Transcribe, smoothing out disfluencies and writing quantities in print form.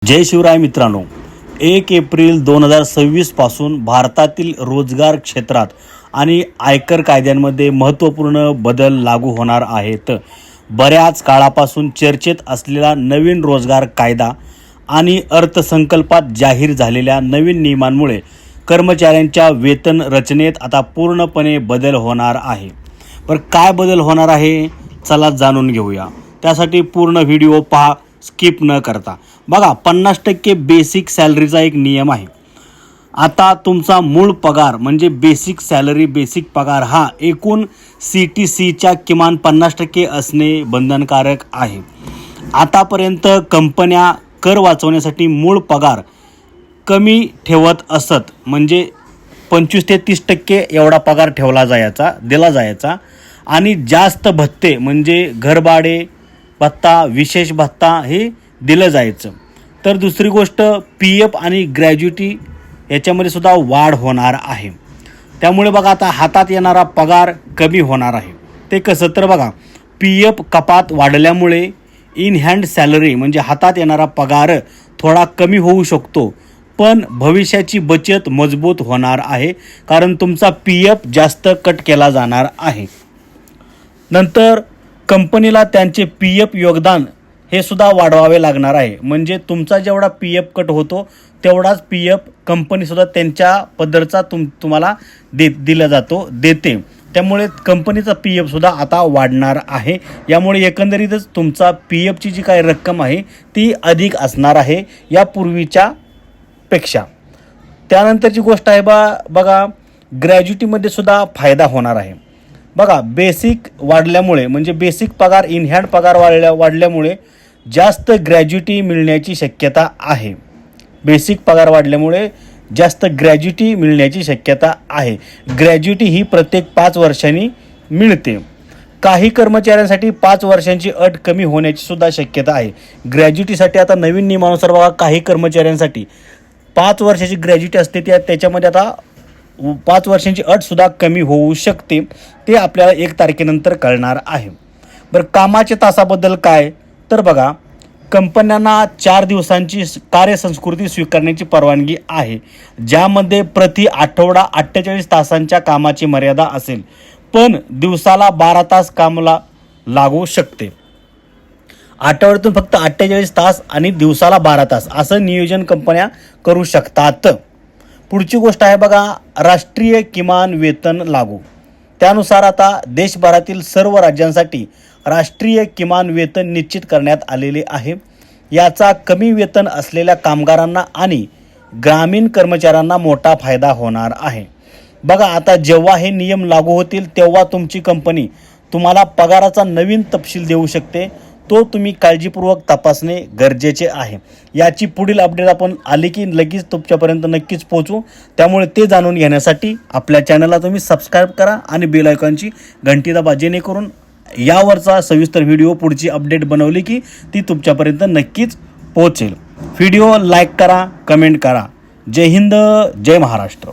जय शिवराय मित्रांनो, 1 एप्रिल 2026 पासून भारतातील रोजगार क्षेत्रात आणि आयकर कायद्यांमध्ये महत्त्वपूर्ण बदल लागू होणार आहेत. बऱ्याच काळापासून चर्चेत असलेला नवीन रोजगार कायदा आणि अर्थसंकल्पात जाहीर झालेल्या नवीन नियमांमुळे कर्मचाऱ्यांच्या वेतन रचनेत आता पूर्णपणे बदल होणार आहे. पण काय बदल होणार आहे, चला जाणून घेऊया. त्यासाठी पूर्ण व्हिडिओ पहा, स्किप न करता. बघा, 50% बेसिक सॅलरीचा एक नियम आहे. आता तुमचा मूळ पगार म्हणजे बेसिक सॅलरी, बेसिक पगार हा एकूण CTCच्या किमान 50% असणे बंधनकारक आहे. आतापर्यंत कंपन्या कर वाचवण्यासाठी मूळ पगार कमी ठेवत असत, म्हणजे 25 ते 30% एवढा पगार दिला जायचा आणि जास्त भत्ते म्हणजे घरभाडे भत्ता, विशेष भत्ता हे दिलं जायचं. तर दुसरी गोष्ट, PF आणि ग्रॅज्युटी याच्यामध्ये सुद्धा वाढ होणार आहे. त्यामुळे बघा, आता हातात येणारा पगार कमी होणार आहे. ते कसं, तर बघा, PF कपात वाढल्यामुळे इन हँड सॅलरी म्हणजे हातात येणारा पगार थोडा कमी होऊ शकतो, पण भविष्याची बचत मजबूत होणार आहे, कारण तुमचा PF जास्त कट केला जाणार आहे. नंतर कंपनीला त्यांचे PF योगदान हे सुद्धा वाढवावे लागणार आहे. म्हणजे तुमचा जेवढा PF कट होतो तेवढाच PF कंपनीसुद्धा त्यांच्या पदरचा तुम्हाला देते. त्यामुळे कंपनीचा PF सुद्धा आता वाढणार आहे. यामुळे एकंदरीतच तुमचा PFची जी काही रक्कम आहे ती अधिक असणार आहे यापूर्वीच्या पेक्षा. त्यानंतरची गोष्ट आहे बघा, ग्रॅज्युटीमध्ये सुद्धा फायदा होणार आहे. बघा, बेसिक वाढल्यामुळे म्हणजे बेसिक पगार, इन हँड पगार वाढल्यामुळे जास्त ग्रॅज्युटी मिळण्याची शक्यता आहे. बेसिक पगार वाढल्यामुळे जास्त ग्रॅज्युटी मिळण्याची शक्यता आहे. ग्रॅज्युटी ही प्रत्येक 5 वर्षांनी मिळते. काही कर्मचाऱ्यांसाठी 5 वर्षांची अट कमी होण्याची सुद्धा शक्यता आहे. ग्रॅज्युटीसाठी आता नवीन नियमानुसार बघा, काही कर्मचाऱ्यांसाठी 5 वर्षाची ग्रॅज्युटी असते, त्याच्यामध्ये आता 5 वर्षांची अटसुद्धा कमी होऊ शकते. ते आपल्याला 1 तारखेनंतर कळणार आहे. बरं, कामाच्या तासाबद्दल काय, तर बघा, कंपन्यांना 4 दिवसांची कार्यसंस्कृती स्वीकारण्याची परवानगी आहे, ज्यामध्ये प्रति आठवडा 48 तासांच्या कामाची मर्यादा असेल, पण दिवसाला 12 तास कामाला लागू शकते. आठवड्यातून फक्त 48 तास आणि दिवसाला 12 तास असं नियोजन कंपन्या करू शकतात. पुढची गोष्ट आहे बघा, राष्ट्रीय किमान वेतन लागू. त्यानुसार आता देशभरातील सर्व राज्यांसाठी राष्ट्रीय किमान वेतन निश्चित करण्यात आलेले आहे. याचा कमी वेतन असलेल्या कामगारांना आणि ग्रामीण कर्मचाऱ्यांना मोठा फायदा होणार आहे. बघा, आता जेव्हा हे नियम लागू होतील तेव्हा तुमची कंपनी तुम्हाला पगाराचा नवीन तपशील देऊ शकते. तो तुम्ही काळजीपूर्वक तपासणे गरजेचे आहे. याची पुढील अपडेट आपण आली की लगेच तुमच्यापर्यंत नक्कीच पोहोचू. त्यामुळे ते जाणून घेण्यासाठी आपल्या चॅनलला तुम्ही सबस्क्राईब करा आणि बेल आयकॉनची घंटी दाबा, जेणेकरून यावरचा सविस्तर व्हिडिओ पुढची अपडेट बनवली की ती तुमच्यापर्यंत नक्कीच पोहोचेल. व्हिडिओ लाईक करा, कमेंट करा. जय हिंद, जय महाराष्ट्र.